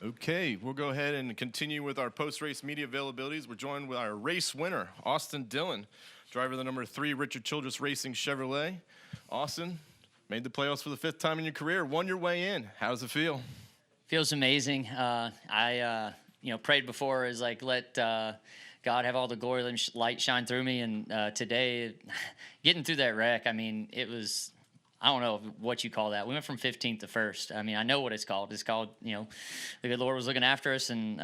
Okay, we'll go ahead and continue with our post-race media availabilities. We're joined with our race winner, Austin Dillon, driver of the number 3 Richard Childress Racing Chevrolet. Austin, made the playoffs for the 5th time in your career, won your way in. How does it feel? Feels amazing. I prayed before, is like, let God have all the glory, let light shine through me. And today, getting through that wreck, I mean, it was, I don't know what you call that. We went from 15th to 1st. I mean, I know what it's called. It's called, the good Lord was looking after us. And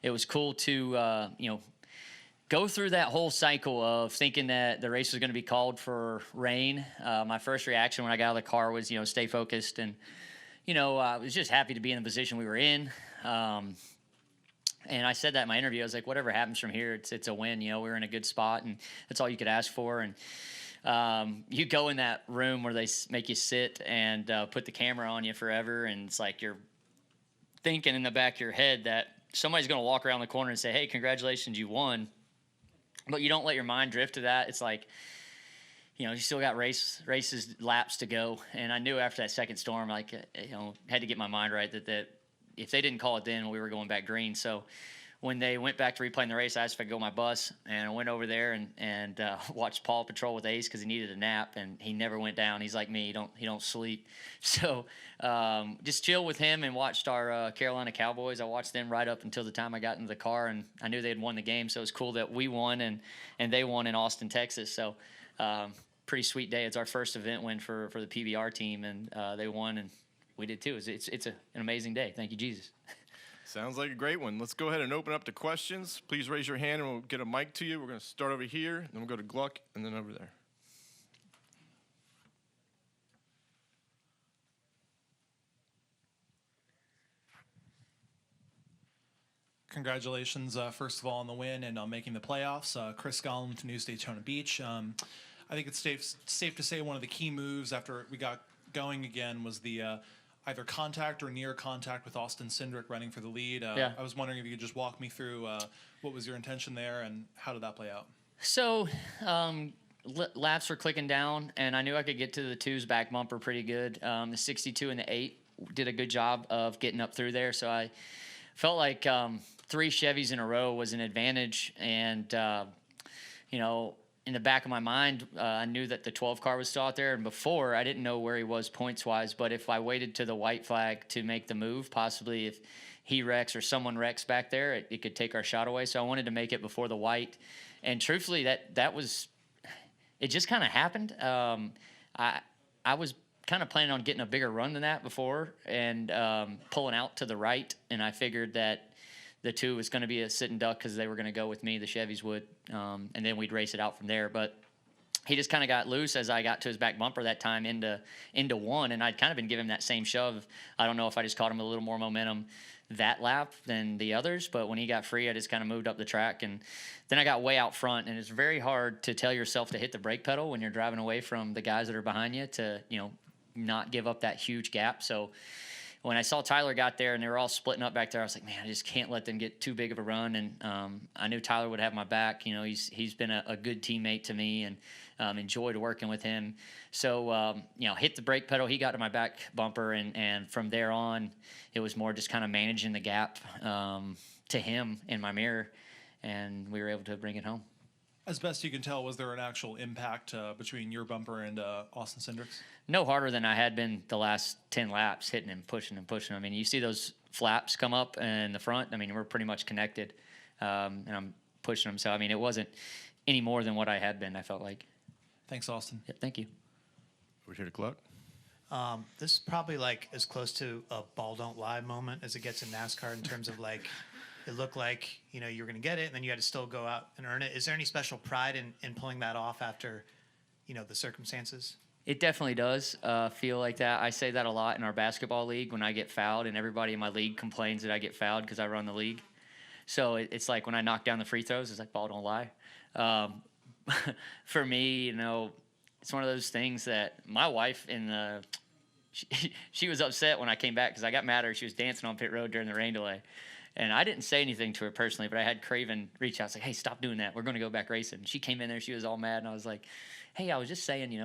it was cool to, go through that whole cycle of thinking that the race was going to be called for rain. My first reaction when I got out of the car was, stay focused. And, I was just happy to be in the position we were in. And I said that in my interview. I was like, whatever happens from here, it's a win. We're in a good spot, and that's all you could ask for. And you go in that room where they make you sit and put the camera on you forever, and it's like you're thinking in the back of your head that somebody's going to walk around the corner and say, hey, congratulations, you won. But you don't let your mind drift to that. It's like, you still got races, laps to go. And I knew after that second storm, had to get my mind right that if they didn't call it then, we were going back green. So when they went back to replaying the race, I asked if I could go on my bus, and I went over there and watched Paul patrol with Ace because he needed a nap, and he never went down. He's like me; he don't sleep. So just chill with him and watched our Carolina Cowboys. I watched them right up until the time I got into the car, and I knew they had won the game. So it was cool that we won and they won in Austin, Texas. So pretty sweet day. It's our first event win for the PBR team, and they won, and we did too. It's an amazing day. Thank you, Jesus. Sounds like a great one. Let's go ahead and open up to questions. Please raise your hand and we'll get a mic to you. We're going to start over here, then we'll go to Gluck, and then over there. Congratulations, first of all, on the win and on making the playoffs. Chris Gollum with News Daytona Beach. I think it's safe to say one of the key moves after we got going again was the either contact or near contact with Austin Cindric running for the lead. Yeah. I was wondering if you could just walk me through what was your intention there and how did that play out? So laps were clicking down, and I knew I could get to the 2's back bumper pretty good. The 62 and the 8 did a good job of getting up through there. So I felt like 3 Chevys in a row was an advantage. And, in the back of my mind, I knew that the 12 car was still out there. And before, I didn't know where he was points-wise. But if I waited to the white flag to make the move, possibly if he wrecks or someone wrecks back there, it could take our shot away. So I wanted to make it before the white. And truthfully, that was – it just kind of happened. I was kind of planning on getting a bigger run than that before and pulling out to the right. And I figured that the 2 was going to be a sitting duck because they were going to go with me, the Chevys would, and then we'd race it out from there. But he just kind of got loose as I got to his back bumper that time into 1, and I'd kind of been giving him that same shove. I don't know if I just caught him with a little more momentum that lap than the others, but when he got free, I just kind of moved up the track, and then I got way out front, and it's very hard to tell yourself to hit the brake pedal when you're driving away from the guys that are behind you to, not give up that huge gap. So when I saw Tyler got there and they were all splitting up back there, I was like, man, I just can't let them get too big of a run. And I knew Tyler would have my back. He's been a good teammate to me and enjoyed working with him. So, hit the brake pedal. He got to my back bumper. And from there on, it was more just kind of managing the gap to him in my mirror. And we were able to bring it home. As best you can tell, was there an actual impact between your bumper and Austin Cindric's? No harder than I had been the last 10 laps, hitting and pushing and pushing. I mean, you see those flaps come up in the front. I mean, we're pretty much connected, and I'm pushing them. So, I mean, it wasn't any more than what I had been, I felt like. Thanks, Austin. Yep, thank you. We're here to Gluck. This is probably like as close to a ball don't lie moment as it gets in NASCAR in terms of like it looked like you were going to get it and then you had to still go out and earn it. Is there any special pride in pulling that off after the circumstances? It definitely does feel like that. I say that a lot in our basketball league when I get fouled, and everybody in my league complains that I get fouled because I run the league. So it's like when I knock down the free throws, it's like ball don't lie. For me, it's one of those things that my wife she was upset when I came back because I got mad at her. She was dancing on pit road during the rain delay. And I didn't say anything to her personally, but I had Craven reach out. I was like, hey, stop doing that. We're going to go back racing. She came in there. She was all mad. And I was like, hey, I was just saying,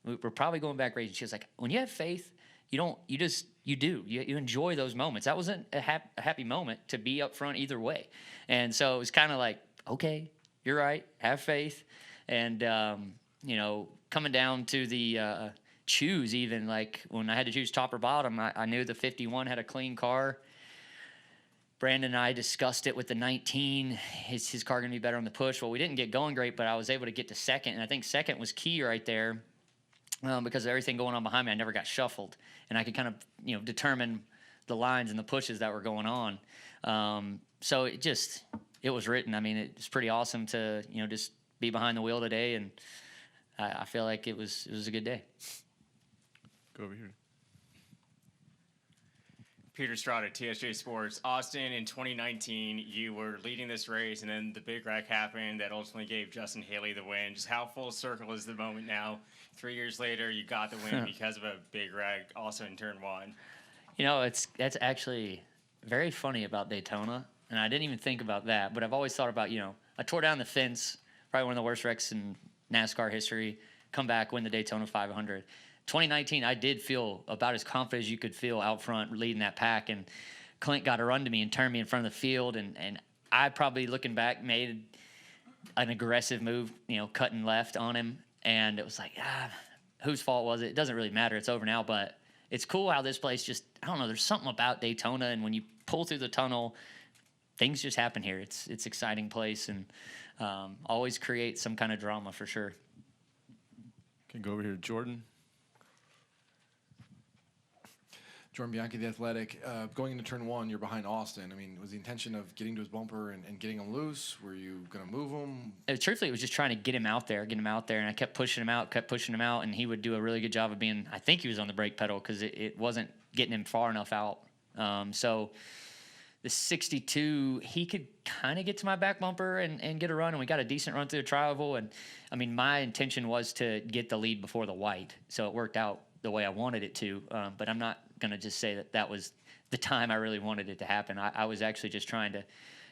we're probably going back racing. She was like, when you have faith, you enjoy those moments. That wasn't a happy moment to be up front either way. And so it was kind of like, okay, you're right, have faith. And coming down to the choose, even like when I had to choose top or bottom, I knew the 51 had a clean car. Brandon and I discussed it with the 19. His car going to be better on the push. Well, we didn't get going great, but I was able to get to second, and I think second was key right there because of everything going on behind me. I never got shuffled, and I could kind of determine the lines and the pushes that were going on. So it was written. I mean, it's pretty awesome to just be behind the wheel today, and I feel like it was a good day. Go over here. Peter Strada, TSJ Sports. Austin, in 2019, you were leading this race, and then the big wreck happened that ultimately gave Justin Haley the win. Just how full circle is the moment now? 3 years later, you got the win because of a big wreck, also in turn one. That's actually very funny about Daytona, and I didn't even think about that, but I've always thought about, I tore down the fence, probably one of the worst wrecks in NASCAR history, come back, win the Daytona 500. 2019, I did feel about as confident as you could feel out front leading that pack, and Clint got a run to me and turned me in front of the field, and I probably, looking back, made an aggressive move, cutting left on him, and it was like, whose fault was it? It doesn't really matter. It's over now, but it's cool how this place just, I don't know, there's something about Daytona, and when you pull through the tunnel, things just happen here. It's exciting place, and always create some kind of drama for sure. Okay, go over here, Jordan. Jordan Bianchi, The Athletic. Going into turn one, you're behind Austin. I mean, was the intention of getting to his bumper and getting him loose? Were you going to move him? Truthfully, it was just trying to get him out there, and I kept pushing him out, and he would do a really good job of being, I think he was on the brake pedal because it wasn't getting him far enough out. So the 62, he could kind of get to my back bumper and get a run, and we got a decent run through the tri-oval. And, I mean, my intention was to get the lead before the white, so it worked out the way I wanted it to, but I'm not going to just say that was the time I really wanted it to happen. I was actually just trying to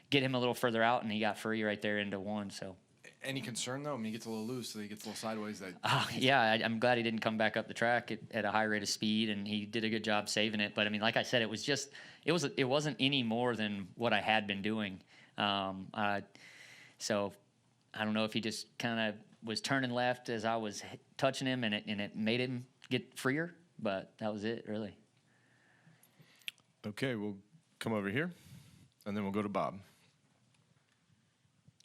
get him a little further out, and he got free right there into one. So, any concern though? I mean, he gets a little loose, so he gets a little sideways. I'm glad he didn't come back up the track at a high rate of speed, and he did a good job saving it. But I mean, like I said, it wasn't any more than what I had been doing. So I don't know if he just kind of was turning left as I was touching him, and it made him get freer, but that was it, really. Okay, we'll come over here, and then we'll go to Bob.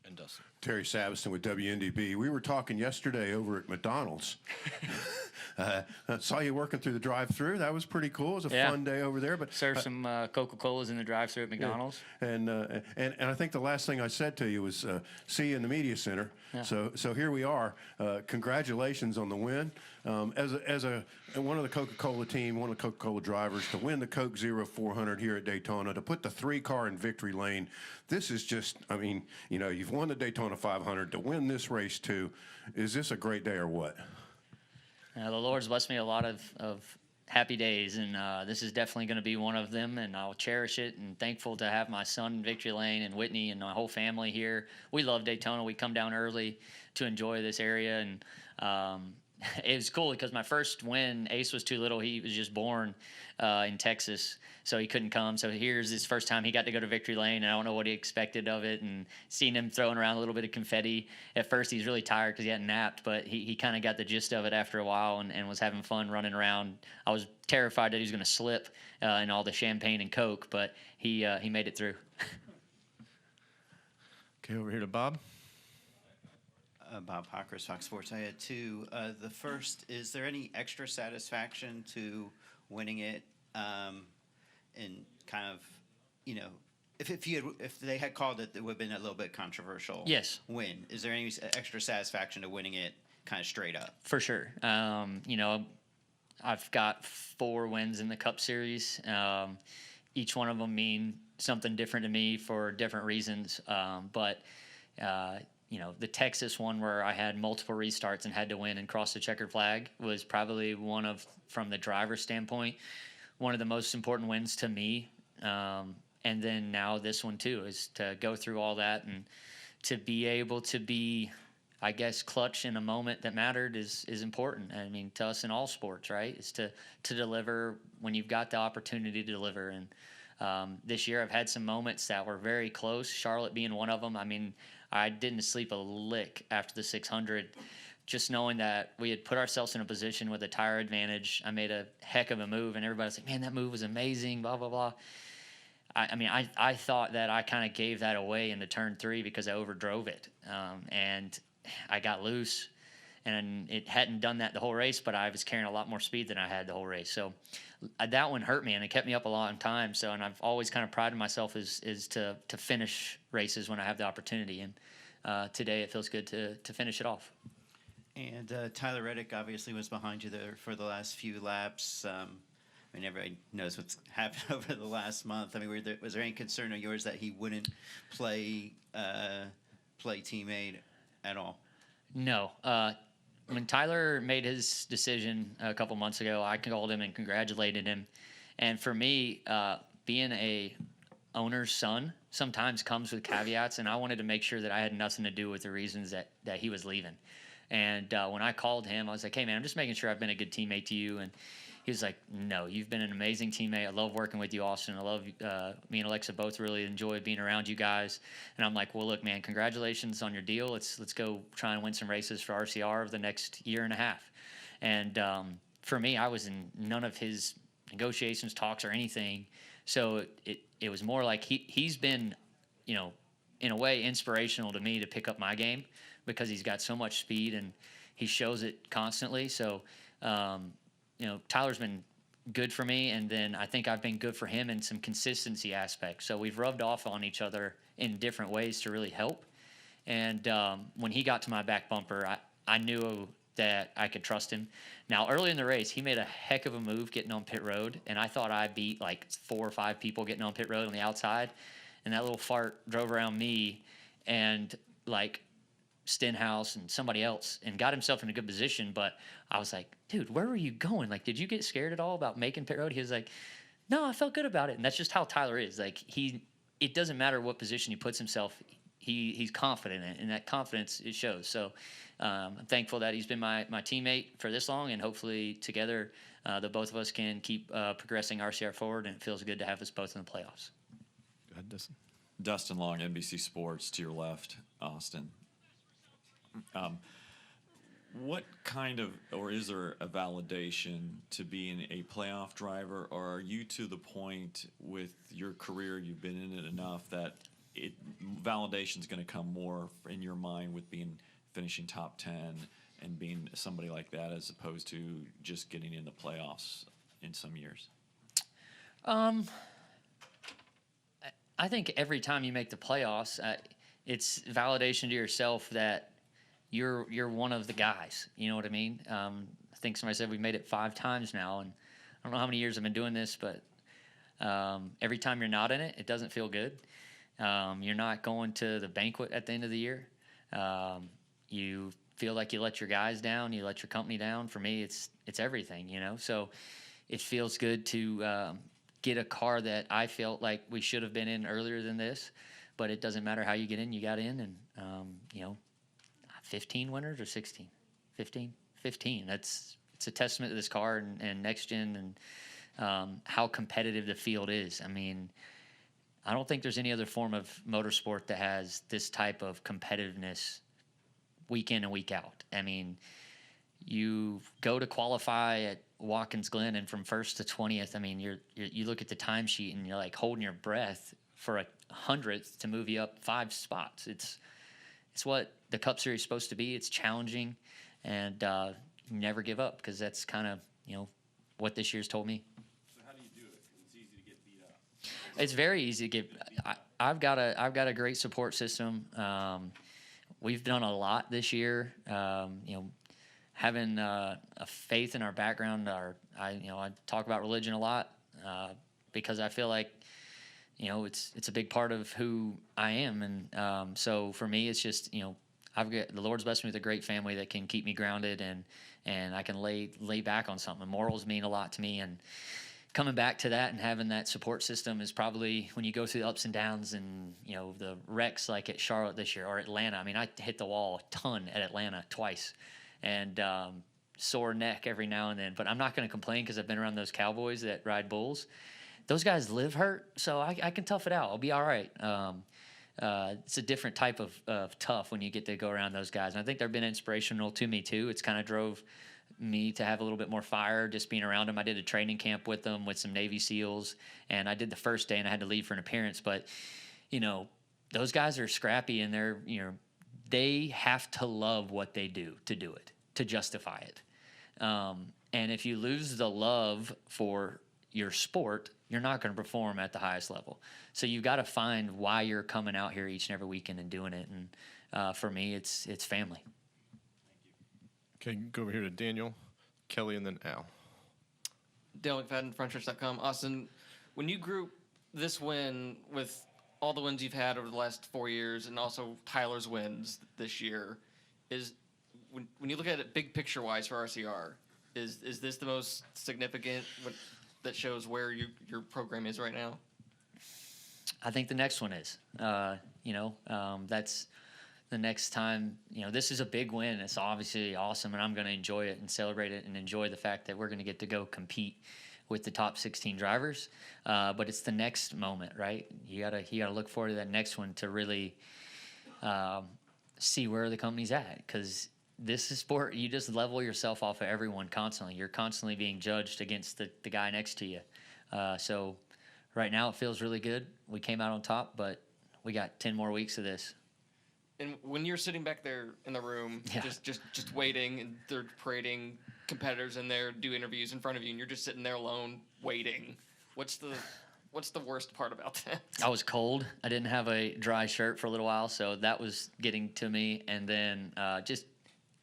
And Dustin. Terry Savison with WNDB. We were talking yesterday over at McDonald's. I saw you working through the drive-through. That was pretty cool. It was a fun day over there. But serve some Coca-Colas in the drive-through at McDonald's. Yeah. And I think the last thing I said to you was see you in the media center. Yeah. So here we are. Congratulations on the win. As one of the Coca-Cola team, one of the Coca-Cola drivers, to win the Coke Zero 400 here at Daytona, to put the 3-car in victory lane, this is just, I mean, you've won the Daytona 500. To win this race too, is this a great day or what? The Lord's blessed me a lot of happy days, and this is definitely going to be one of them, and I'll cherish it, and thankful to have my son in victory lane and Whitney and my whole family here. We love Daytona. We come down early to enjoy this area, and it was cool because my first win, Ace was too little. He was just born in Texas, so he couldn't come. So here's his first time he got to go to victory lane, and I don't know what he expected of it. And seeing him throwing around a little bit of confetti. At first, he's really tired because he hadn't napped, but he kind of got the gist of it after a while and was having fun running around. I was terrified that he was going to slip in all the champagne and Coke, but he made it through. Okay, over here to Bob. Bob Pockers, Fox Sports. I had two. The first, is there any extra satisfaction to winning it? And kind of, if they had called it, it would have been a little bit controversial. Yes. Win. Is there any extra satisfaction to winning it kind of straight up? For sure. I've got 4 wins in the Cup Series. Each one of them mean something different to me for different reasons. But the Texas one where I had multiple restarts and had to win and cross the checkered flag was probably one of, from the driver's standpoint, one of the most important wins to me. And then now this one too is to go through all that and to be able to be, I guess clutch in a moment that mattered is important. I mean, to us in all sports, right? Is to deliver when you've got the opportunity to deliver. And this year, I've had some moments that were very close. Charlotte being one of them. I mean, I didn't sleep a lick after the 600, just knowing that we had put ourselves in a position with a tire advantage. I made a heck of a move, and everybody's like, "Man, that move was amazing." Blah blah blah. I mean, I thought that I kind of gave that away in the turn 3 because I overdrove it, and I got loose, and it hadn't done that the whole race, but I was carrying a lot more speed than I had the whole race. So that one hurt me, and it kept me up a long time. So, and I've always kind of prided myself is to finish races when I have the opportunity, and today it feels good to finish it off. And Tyler Reddick obviously was behind you there for the last few laps. I mean, everybody knows what's happened over the last month. I mean, was there any concern of yours that he wouldn't play teammate at all? No. When Tyler made his decision a couple months ago, I called him and congratulated him. And for me, being a owner's son sometimes comes with caveats, and I wanted to make sure that I had nothing to do with the reasons that he was leaving. And when I called him, I was like, "Hey, man, I'm just making sure I've been a good teammate to you." And he was like, "No, you've been an amazing teammate. I love working with you, Austin. I love me and Alexa both really enjoy being around you guys." And I'm like, "Well, look, man, congratulations on your deal. Let's go try and win some races for RCR over the next year and a half." And for me, I was in none of his negotiations, talks, or anything. So it was more like he's been, you know, in a way inspirational to me to pick up my game because he's got so much speed and he shows it constantly. So. You know, Tyler's been good for me, and then I think I've been good for him in some consistency aspects. So we've rubbed off on each other in different ways to really help. And when he got to my back bumper, I knew that I could trust him. Now, early in the race, he made a heck of a move getting on pit road, and I thought I beat like 4 or 5 people getting on pit road on the outside, and that little fart drove around me and like Stenhouse and somebody else and got himself in a good position. But I was like, "Dude, where were you going? Like, did you get scared at all about making pit road?" He was like, "No, I felt good about it." And that's just how Tyler is. Like, it doesn't matter what position he puts himself, he's confident in it, and that confidence, it shows. So I'm thankful that he's been my teammate for this long, and hopefully together the both of us can keep progressing RCR forward, and it feels good to have us both in the playoffs. Go ahead, Dustin. Dustin Long, NBC Sports, to your left, Austin. What kind of, or is there a validation to being a playoff driver, or are you to the point with your career, you've been in it enough that validation is going to come more in your mind with finishing top 10 and being somebody like that, as opposed to just getting in the playoffs in some years? I think every time you make the playoffs, it's validation to yourself that you're one of the guys. You know what I mean? I think somebody said we made it 5 times now, and I don't know how many years I've been doing this, but every time you're not in it, it doesn't feel good. You're not going to the banquet at the end of the year. You feel like you let your guys down, you let your company down. For me, it's everything, you know? So it feels good to get a car that I felt like we should have been in earlier than this, but it doesn't matter how you get in, you got in, and, you know, 15 winners or 16? 15? 15. It's a testament to this car and next gen and how competitive the field is. I mean, I don't think there's any other form of motorsport that has this type of competitiveness week in and week out. I mean, you go to qualify at Watkins Glen, and from 1st to 20th, I mean, you look at the timesheet and you're like holding your breath for a 100th to move you up 5 spots. It's what the Cup Series is supposed to be. It's challenging, and never give up, because that's kind of, you know, what this year's told me. So how do you do it? 'Cause it's easy to get beat up. It's very easy to get. I've got a great support system. We've done a lot this year. You know, having a faith in our background. I talk about religion a lot because I feel like, you know, it's a big part of who I am, and so for me, it's just, you know, I've got, the Lord's blessed me with a great family that can keep me grounded, and I can lay back on something. Morals mean a lot to me, and coming back to that and having that support system is probably when you go through the ups and downs and, you know, the wrecks like at Charlotte this year or Atlanta. I mean, I hit the wall a ton at Atlanta twice and sore neck every now and then. But I'm not going to complain because I've been around those cowboys that ride bulls. Those guys live hurt, so I can tough it out. I'll be all right. It's a different type of tough when you get to go around those guys. And I think they've been inspirational to me, too. It's kind of drove me to have a little bit more fire just being around them. I did a training camp with them with some Navy SEALs, and I did the first day and I had to leave for an appearance. But, you know, those guys are scrappy and they're, you know, they have to love what they do it, to justify it. And if you lose the love for your sport, you're not going to perform at the highest level. So you've got to find why you're coming out here each and every weekend and doing it. And for me, it's family. Okay, go over here to Daniel, Kelly, and then Al. Dale McFadden, frontstretch.com. Austin, when you group this win with all the wins you've had over the last 4 years and also Tyler's wins this year, is when you look at it big picture wise for RCR, is this the most significant that shows where your program is right now? I think the next one is. That's the next time. You know, this is a big win. It's obviously awesome, and I'm going to enjoy it and celebrate it and enjoy the fact that we're going to get to go compete with the top 16 drivers. But it's the next moment, right? You gotta look forward to that next one to really see where the company's at, because this is sport. You just level yourself off of everyone constantly. You're constantly being judged against the guy next to you. So right now it feels really good. We came out on top, but we got 10 more weeks of this. And when you're sitting back there in the room, Yeah. just waiting, and they're parading competitors in there, do interviews in front of you, and you're just sitting there alone waiting. What's the worst part about that? I was cold. I didn't have a dry shirt for a little while, so that was getting to me. And then just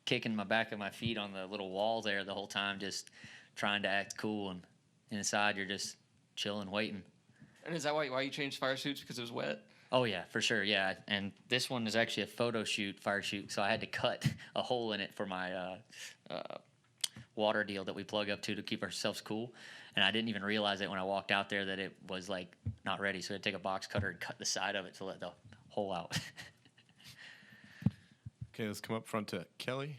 kicking my back of my feet on the little wall there the whole time, just trying to act cool. And inside, you're just chilling, waiting. And is that why you changed fire suits, because it was wet? Oh, yeah, for sure, yeah. And this one is actually a photo shoot, fire shoot, so I had to cut a hole in it for my water deal that we plug up to keep ourselves cool. And I didn't even realize it when I walked out there that it was, like, not ready. So I had to take a box cutter and cut the side of it to let the hole out. Okay, let's come up front to Kelly.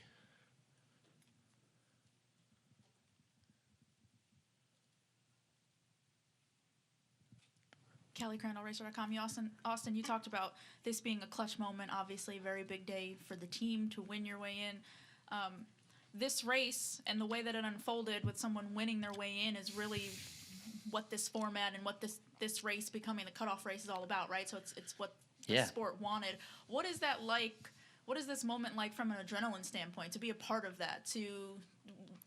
Kelly Crandall, Racer.com. Austin, you talked about this being a clutch moment, obviously a very big day for the team to win your way in. This race and the way that it unfolded with someone winning their way in is really what this format and what this race becoming the cutoff race is all about, right? So it's what the sport wanted. What is that like? What is this moment like from an adrenaline standpoint, to be a part of that, to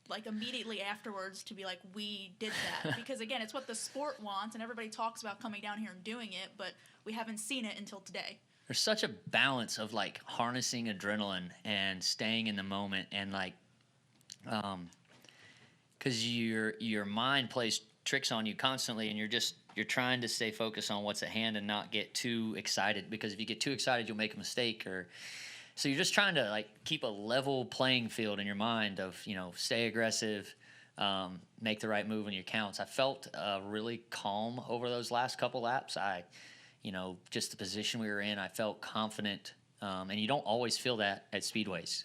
like immediately afterwards to be like, we did that? Because again, it's what the sport wants, and everybody talks about coming down here and doing it, but we haven't seen it until today. There's such a balance of like harnessing adrenaline and staying in the moment, and like, because your mind plays tricks on you constantly, and you're trying to stay focused on what's at hand and not get too excited, because if you get too excited, you'll make a mistake. So you're just trying to like keep a level playing field in your mind of, you know, stay aggressive, make the right move when your counts. I felt really calm over those last couple laps. Just the position we were in, I felt confident, and you don't always feel that at speedways.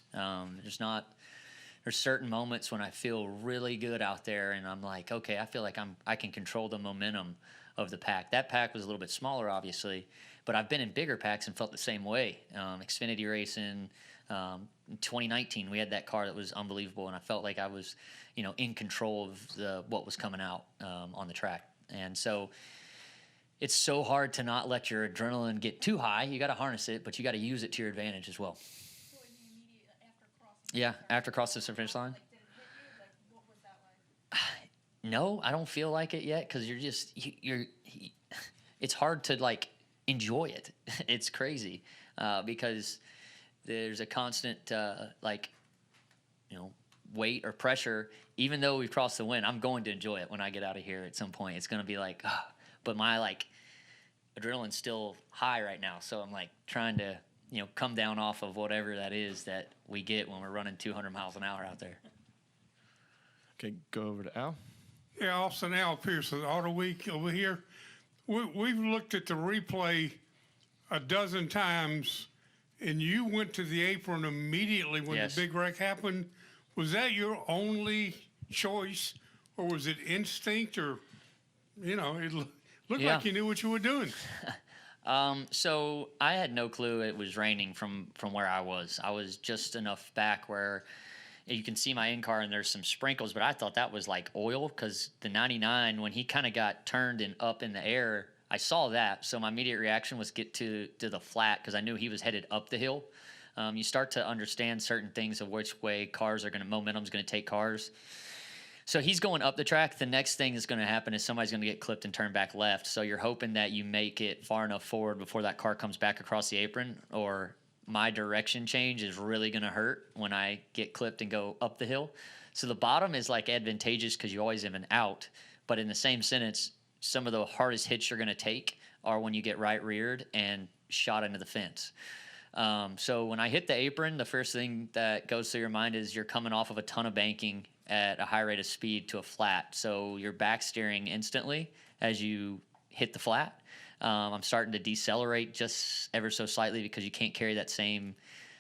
There's certain moments when I feel really good out there, and I'm like, okay, I feel like I can control the momentum of the pack. That pack was a little bit smaller, obviously, but I've been in bigger packs and felt the same way. Xfinity racing, in 2019, we had that car that was unbelievable, and I felt like I was, in control of what was coming out on the track. And so it's so hard to not let your adrenaline get too high. You got to harness it, but you got to use it to your advantage as well. Yeah, after crossing the finish line. No, I don't feel like it yet, because it's hard to like enjoy it. It's crazy because there's a constant weight or pressure. Even though we've crossed the win, I'm going to enjoy it when I get out of here at some point. It's going to be like, but my adrenaline's still high right now, so I'm like trying to come down off of whatever that is that we get when we're running 200 miles an hour out there. Okay, go over to Al. Yeah, Austin Al Pearson, Auto Week over here. We've looked at the replay a dozen times, and you went to the apron immediately when Yes. the big wreck happened. Was that your only choice, or was it instinct, or, it looked Yeah. like you knew what you were doing? So I had no clue it was raining from where I was. I was just enough back where you can see my in-car and there's some sprinkles, but I thought that was like oil because the 99, when he kind of got turned and up in the air, I saw that. So my immediate reaction was get to the flat because I knew he was headed up the hill. You start to understand certain things of which way momentum's going to take cars. So he's going up the track. The next thing that's going to happen is somebody's going to get clipped and turn back left. So you're hoping that you make it far enough forward before that car comes back across the apron, or my direction change is really going to hurt when I get clipped and go up the hill. So the bottom is like advantageous because you always have an out. But in the same sentence, some of the hardest hits you're going to take are when you get right reared and shot into the fence. So when I hit the apron, the first thing that goes through your mind is you're coming off of a ton of banking at a high rate of speed to a flat. So you're back steering instantly as you hit the flat. I'm starting to decelerate just ever so slightly because you can't carry that same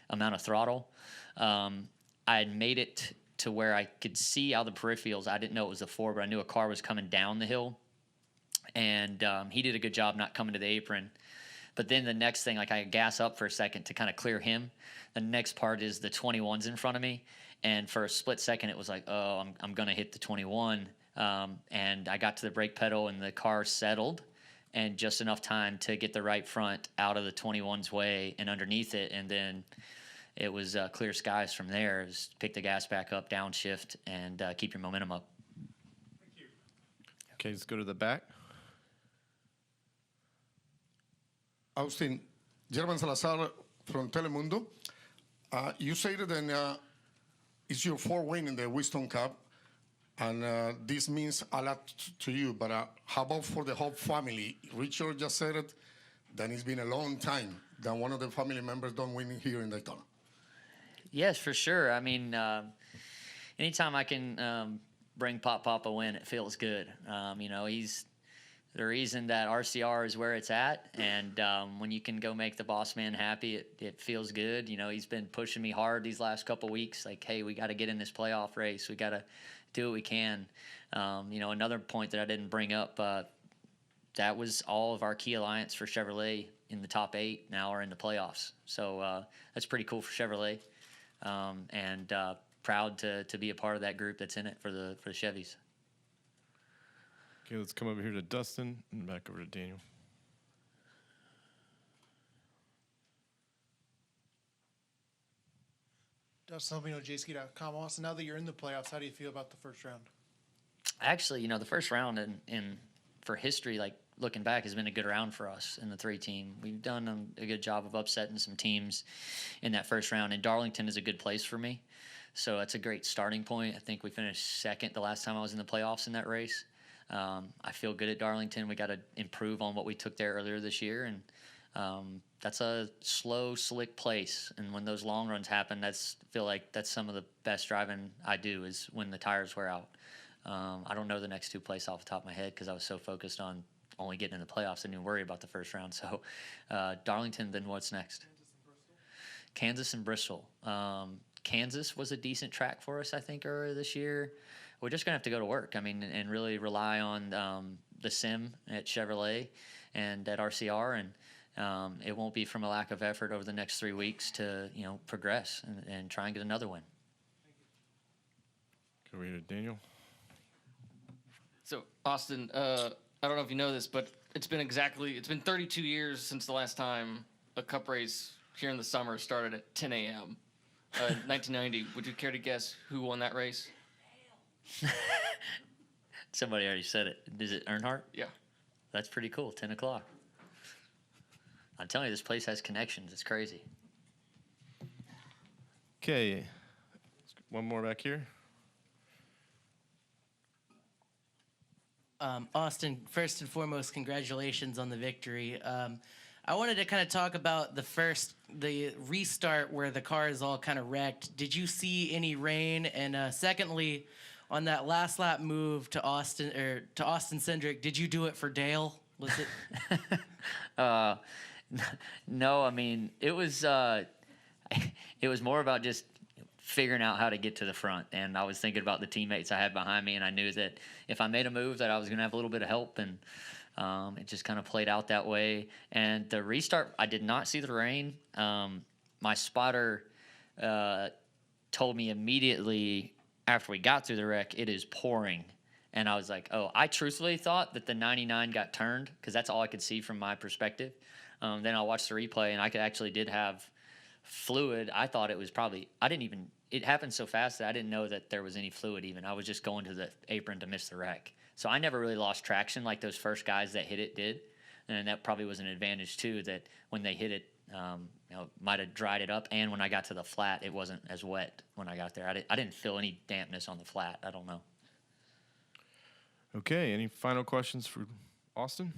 amount of throttle. I had made it to where I could see out the peripherals. I didn't know it was the four, but I knew a car was coming down the hill. And he did a good job not coming to the apron. But then the next thing, like I gas up for a second to kind of clear him. The next part is the 21's in front of me. And for a split second, it was like, oh, I'm going to hit the 21. And I got to the brake pedal and the car settled. And just enough time to get the right front out of the 21's way and underneath it. And then it was clear skies from there. It was pick the gas back up, downshift, and keep your momentum up. Okay, let's go to the back. Austin, German Salazar from Telemundo. You say that it's your fourth win in the Winston Cup, and this means a lot to you, but how about for the whole family? Richard just said it, that it's been a long time that one of the family members don't win here in Daytona. Yes, for sure. I mean, anytime I can bring Pop a win, it feels good. He's the reason that RCR is where it's at, and when you can go make the boss man happy, it feels good. He's been pushing me hard these last couple weeks, like, hey, we got to get in this playoff race. We got to do what we can. Another point that I didn't bring up, that was all of our key alliance for Chevrolet in the top 8 now are in the playoffs. So that's pretty cool for Chevrolet, and proud to be a part of that group that's in it for the Chevys. Okay, let's come over here to Dustin and back over to Daniel. Dustin Helpino, jski.com. Austin, now that you're in the playoffs, how do you feel about the first round? Actually, the first round in for history, like looking back, has been a good round for us in the 3-team. We've done a good job of upsetting some teams in that first round, and Darlington is a good place for me. So that's a great starting point. I think we finished second the last time I was in the playoffs in that race. I feel good at Darlington. We got to improve on what we took there earlier this year, and that's a slow, slick place. And when those long runs happen, I feel like that's some of the best driving I do is when the tires wear out. I don't know the next 2 places off the top of my head because I was so focused on only getting in the playoffs. I didn't even worry about the first round. So Darlington, then what's next? Kansas and Bristol. Kansas was a decent track for us, I think, earlier this year. We're just going to have to go to work, and really rely on the sim at Chevrolet and at RCR, and it won't be from a lack of effort over the next 3 weeks to, progress and try and get another win. Go over here to Daniel. So, Austin, I don't know if you know this, but it's been 32 years since the last time a cup race here in the summer started at 10 a.m. 1990. Would you care to guess who won that race? Somebody already said it. Is it Earnhardt? Yeah. That's pretty cool. 10 o'clock. I'm telling you, this place has connections. It's crazy. Okay, one more back here. Austin, first and foremost, congratulations on the victory. I wanted to kind of talk about the restart where the car is all kind of wrecked. Did you see any rain? And secondly, on that last lap move to Austin Cindric, did you do it for Dale? Was it? No, I mean it was more about just figuring out how to get to the front, and I was thinking about the teammates I had behind me, and I knew that if I made a move that I was going to have a little bit of help, and it just kind of played out that way. And the restart, I did not see the rain. My spotter told me immediately after we got through the wreck, it is pouring. And I was like, oh, I truthfully thought that the 99 got turned because that's all I could see from my perspective. Then I watched the replay, and I actually did have fluid. I thought it was probably, it happened so fast that I didn't know that there was any fluid even. I was just going to the apron to miss the wreck. So I never really lost traction like those first guys that hit it did. And that probably was an advantage too, that when they hit it, might have dried it up. And when I got to the flat, it wasn't as wet when I got there. I didn't feel any dampness on the flat. I don't know. Okay, any final questions for Austin?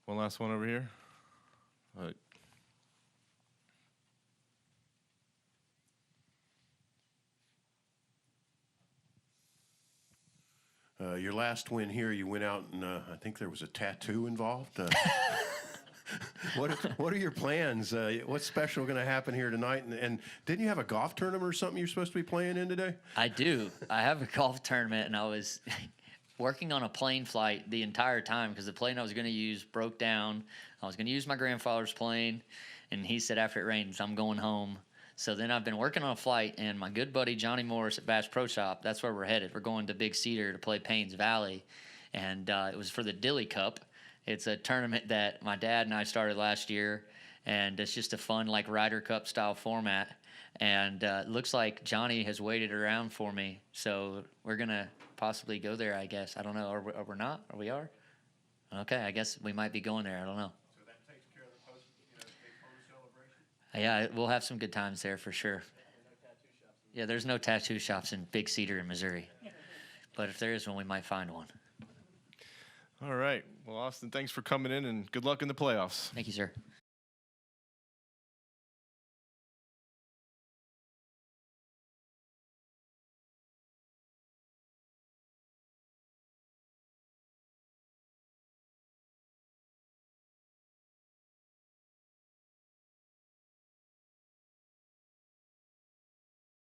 One last one over here. All right. Your last win here, you went out and I think there was a tattoo involved. What are your plans? What's special going to happen here tonight? And didn't you have a golf tournament or something you're supposed to be playing in today? I do. I have a golf tournament, and I was working on a plane flight the entire time because the plane I was going to use broke down. I was going to use my grandfather's plane, and he said after it rains, I'm going home. So then I've been working on a flight, and my good buddy Johnny Morris at Bass Pro Shop, that's where we're headed. We're going to Big Cedar to play Paynes Valley, and it was for the Dilly Cup. It's a tournament that my dad and I started last year, and it's just a fun, like, Ryder Cup style format. And it looks like Johnny has waited around for me, so we're going to possibly go there, I guess. I don't know. Are we not? Or we are? Okay, I guess we might be going there. I don't know. So that takes care of the Daytona celebration? Yeah, we'll have some good times there for sure. Yeah, there's no tattoo shops in Big Cedar in Missouri. But if there is one, we might find one. All right. Well, Austin, thanks for coming in, and good luck in the playoffs. Thank you, sir.